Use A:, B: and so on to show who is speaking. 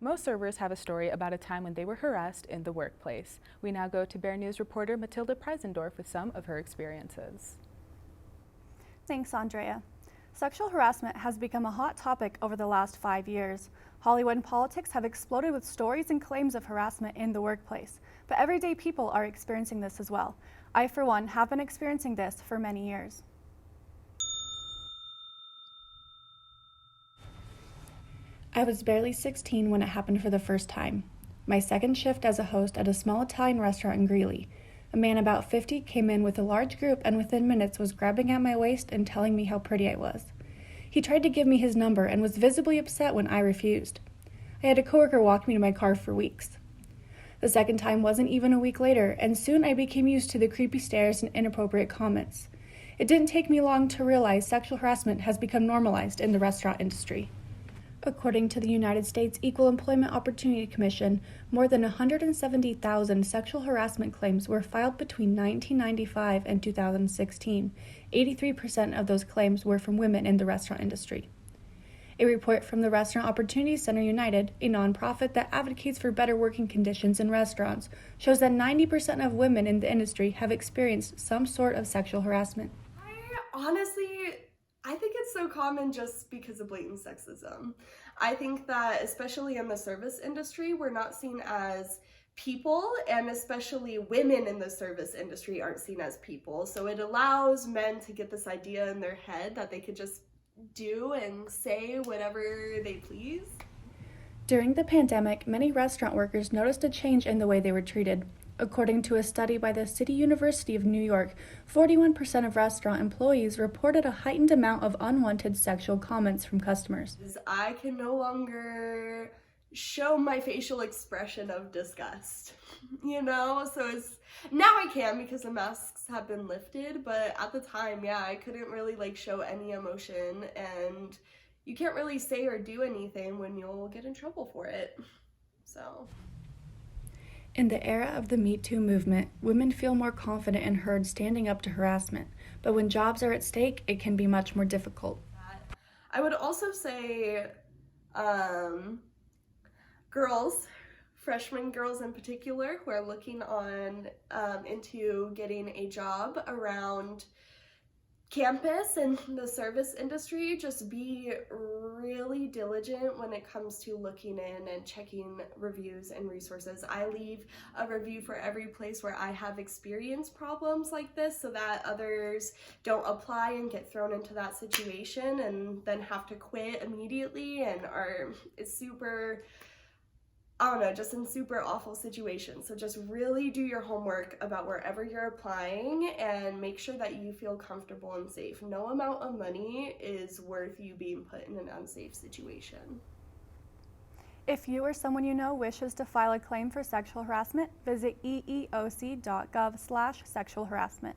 A: Most servers have a story about a time when they were harassed in the workplace. We now go to Bear News reporter Matilda Preisendorf with some of her experiences.
B: Thanks, Andrea. Sexual harassment has become a hot topic over the last 5 years. Hollywood and politics have exploded with stories and claims of harassment in the workplace, but everyday people are experiencing this as well. I, for one, have been experiencing this for many years. I was barely 16 when it happened for the first time. My second shift as a host at a small Italian restaurant in Greeley. A man about 50 came in with a large group and within minutes was grabbing at my waist and telling me how pretty I was. He tried to give me his number and was visibly upset when I refused. I had a coworker walk me to my car for weeks. The second time wasn't even a week later, and soon I became used to the creepy stares and inappropriate comments. It didn't take me long to realize sexual harassment has become normalized in the restaurant industry. According to the United States Equal Employment Opportunity Commission, more than 170,000 sexual harassment claims were filed between 1995 and 2016. 83% of those claims were from women in the restaurant industry. A report from the Restaurant Opportunity Center United, a nonprofit that advocates for better working conditions in restaurants, shows that 90% of women in the industry have experienced some sort of sexual harassment.
C: I think it's so common just because of blatant sexism. I think that especially in the service industry, we're not seen as people, and especially women in the service industry aren't seen as people. So it allows men to get this idea in their head that they could just do and say whatever they please.
B: During the pandemic, many restaurant workers noticed a change in the way they were treated. According to a study by the City University of New York, 41% of restaurant employees reported a heightened amount of unwanted sexual comments from customers.
C: I can no longer show my facial expression of disgust, so now I can because the masks have been lifted, but at the time, I couldn't really show any emotion, and you can't really say or do anything when you'll get in trouble for it, so.
B: In the era of the Me Too movement, women feel more confident and heard standing up to harassment, but when jobs are at stake, it can be much more difficult.
C: I would also say girls, freshman girls in particular, who are looking on into getting a job around campus and the service industry, just be really diligent when it comes to looking in and checking reviews and resources. I leave a review for every place where I have experienced problems like this so that others don't apply and get thrown into that situation and then have to quit immediately and are just in super awful situations. So just really do your homework about wherever you're applying and make sure that you feel comfortable and safe. No amount of money is worth you being put in an unsafe situation.
B: If you or someone you know wishes to file a claim for sexual harassment, visit eeoc.gov/sexual harassment.